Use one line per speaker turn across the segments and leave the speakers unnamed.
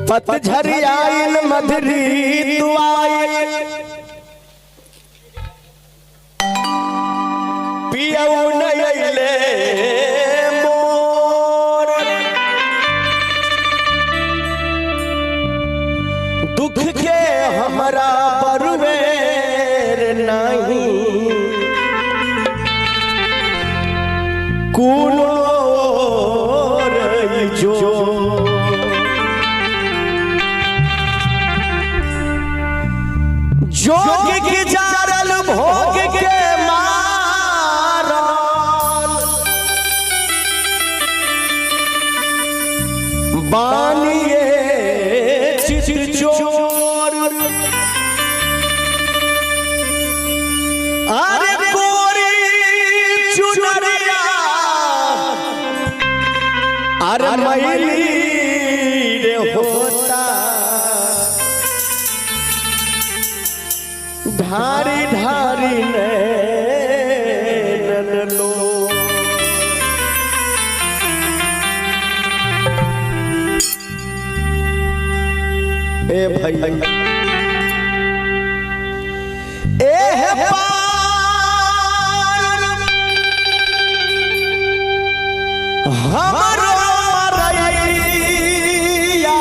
पतझर आइल मधुरी तू आइल पियऊ नयले मोर दुख के हमरा परवेर नहीं कुनो जो जोग के जारल भोग के मारल बानिए चित चोर अरे गोरी चुनरिया अरे मैली रे होता ढारी ढारी नैनन लो ए भाई ए पार हमारो रैया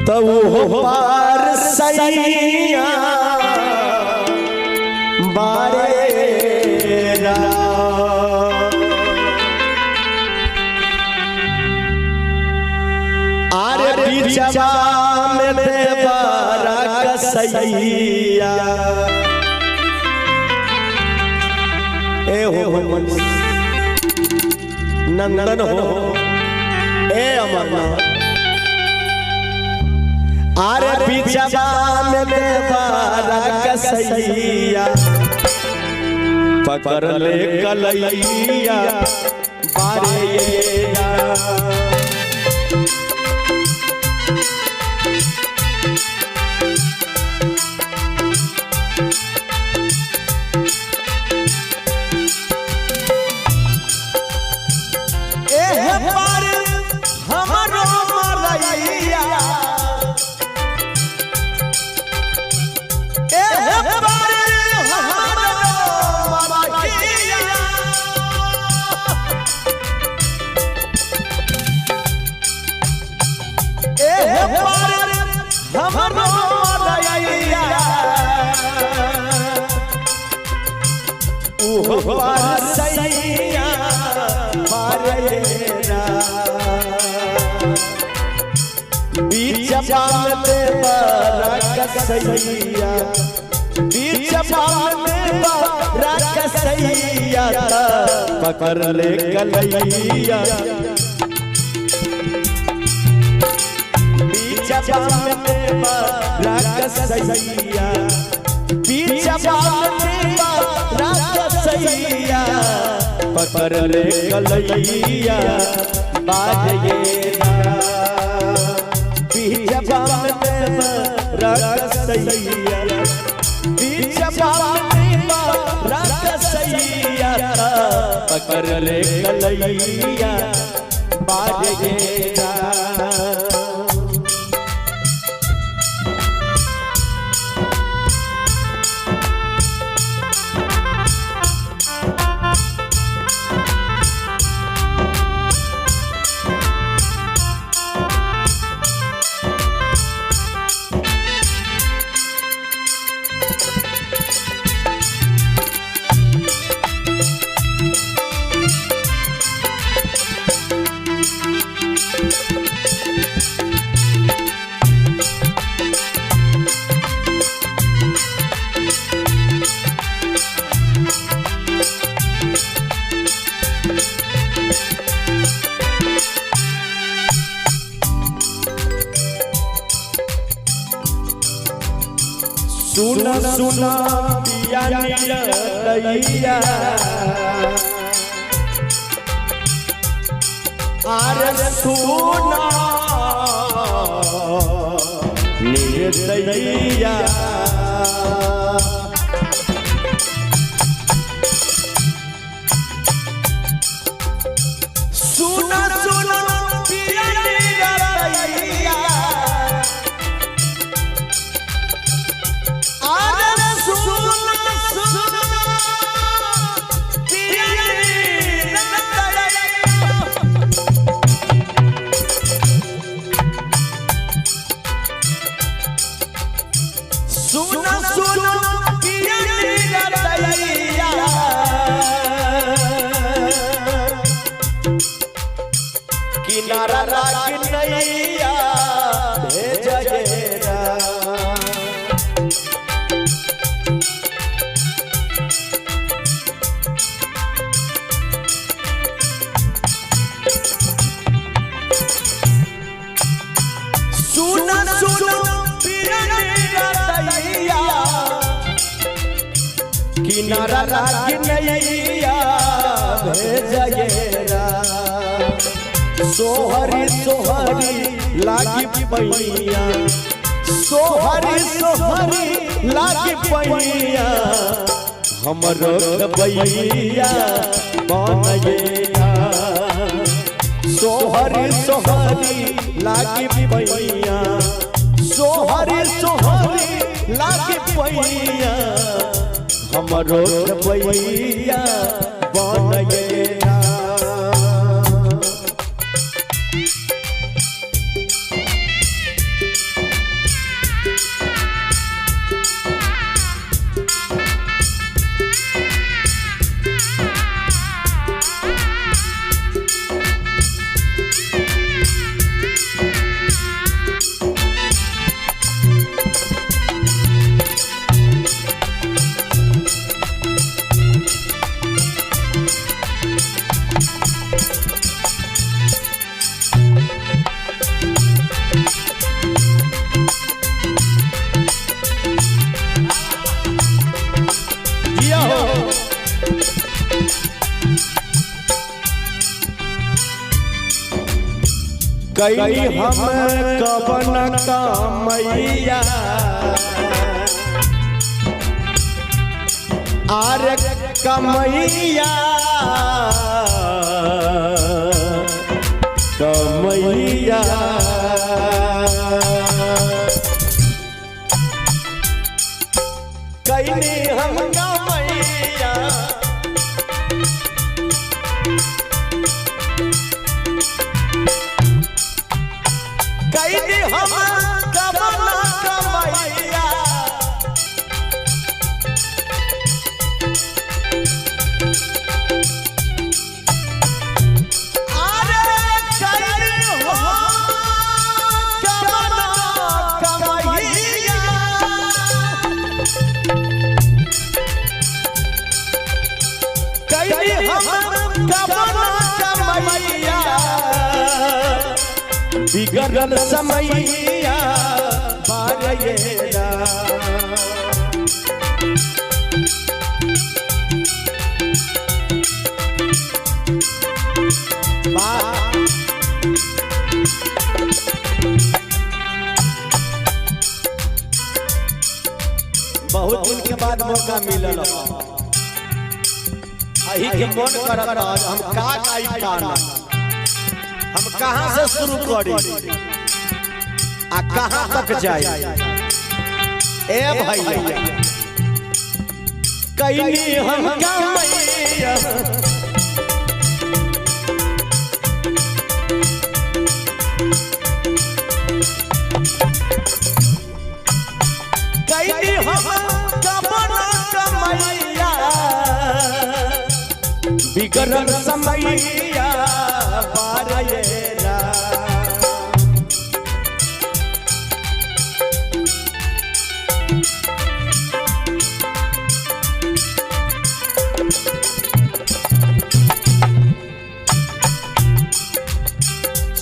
तो वो पार सैया बारेरा आरे बीचवा में देवरा कसैया ए हो नंदन हो ए अमरनाथ आरे बीचवा में देवरा कसैया पकड़ ले कलैया बारेरा पकड़ ले कलैया बीचवा में देवरा कसैया बीचवा में देवरा कसैया पकड़ ले कलैया बाजेरा बीचवा में देवरा कसैया बीचवा में देवरा कसैया पकड़ ले कलैया बाजेरा सुना सुना पिया नीलैया आरे सुना निर्दयिया किनारा लागी नैया भेजयेरा सोहरी सोहरी लागी पैया सोहरी सोहरी लागी पैया हमरो बैया बनयेरा सोहरी सोहरी लागी पैया सोहरी सोहरी लागी पैया हमरो बैया बनयेरा कई हम कवन कामैया आर कमैया कमैया कई हम कमैया हम कमला कमैया अरे कई हो कमला कमैया कई हम कमला कमैया बिगड़ल समैया बारयेरा बहुत दिन के बाद मौका मिलल अही के मन करत हम का गाई गाना हम कहां से शुरू करी आ कहां तक जाए ए भैया कईनी हम कमैया कईनी हम कमला कमैया बिगड़ल समैया बारयेरा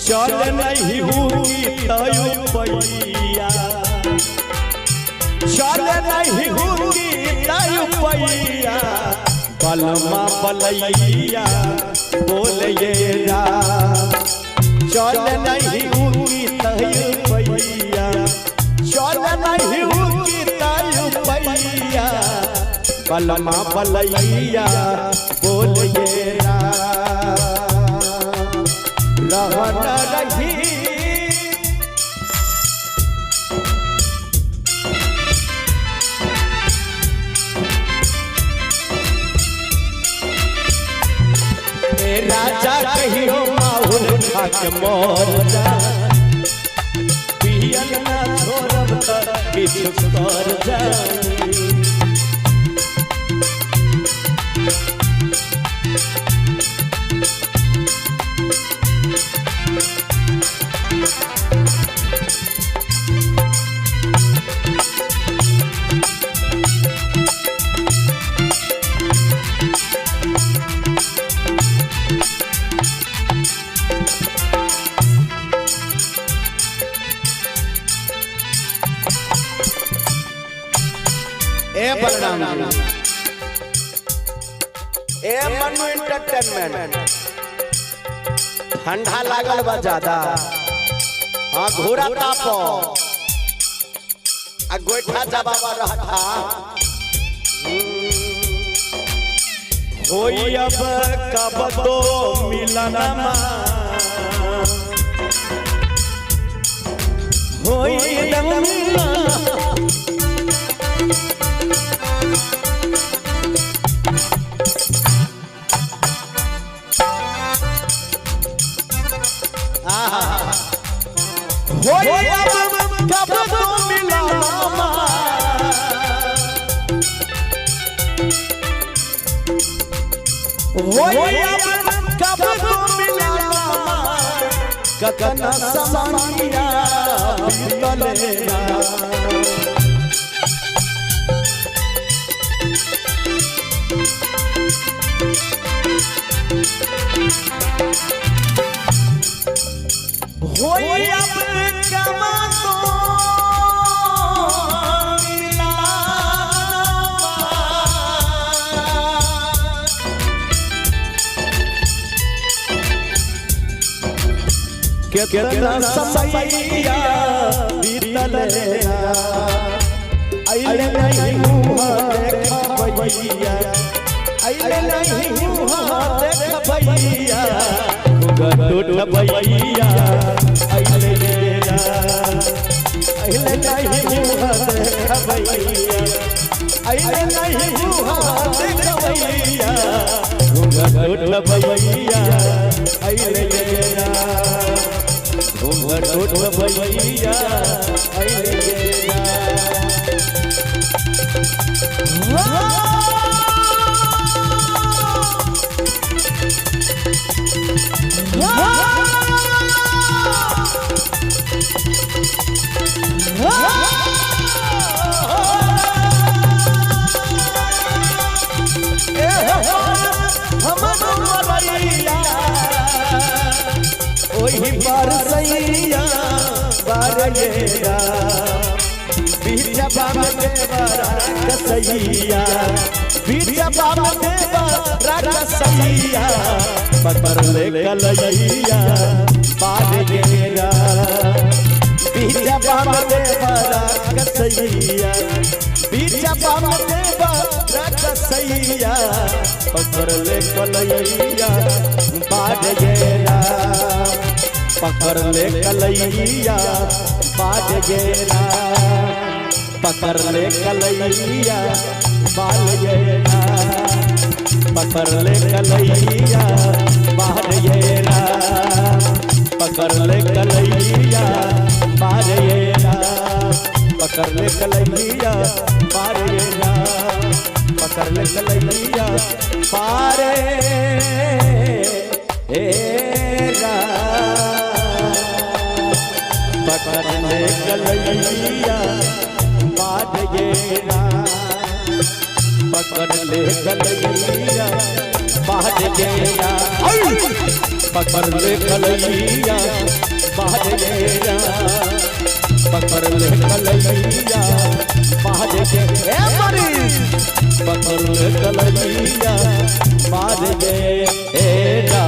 चल नहीं हुई तयु पैया चल नहीं हुई तयु पैया बलमा बलैया बोलयेरा चल नहीं हुई तयु पैया चल नहीं हुई तयु पैया बलमा बलैया बोलयेरा रहन रही राजा कहियो माहुर खाक मोर जा पियल ना छोड़ब त किछु कर जा ए बलराम ए मनु एंटरटेनमेंट ठंडा लागल बा ज्यादा हाँ घोड़ा तापो आ गोइठा जबाबा रहता होई अब कब तो मिलनमा होई कब तो मिलनमा कब तो मिलनमा कतना समानिया बीतलेगा होई अब कमा तो कितना समैया बीतलेगा अइले नहीं मुँह देखा भैया अइले नहीं मुँह देखा भैया टूट भैया अइले नहीं मुँह देखा भैया अइले नहीं मुँह देखा भैया टूट भैया अइले टूट भैया अइले ओही पर सैया बारगेरा बीच बाम देवरा कसैया बीच बाम देवरा कसैया पकड़ ले कलैया बारगेरा बीच बाम देवरा कसैया बीच बाम देवरा कसैया पकड़ ले कलैया बारगेरा पकड़ ले कलैया बाज गेरा पकड़ ले कलैया बाज गेरा पकड़ ले कलैया बाज गेरा पकड़ ले कलैया बाज गेरा पकड़ ले कलैया बाज गेरा पकड़ ले कलैया पारे पकड़ ले कलैया बाज गेरा पकड़ ले कलैया बाज गेरा पकड़ ले कलैया बाज गेरा पकड़ ले कलैया बाज गेरा पकड़ ले कलैया बाज गेरा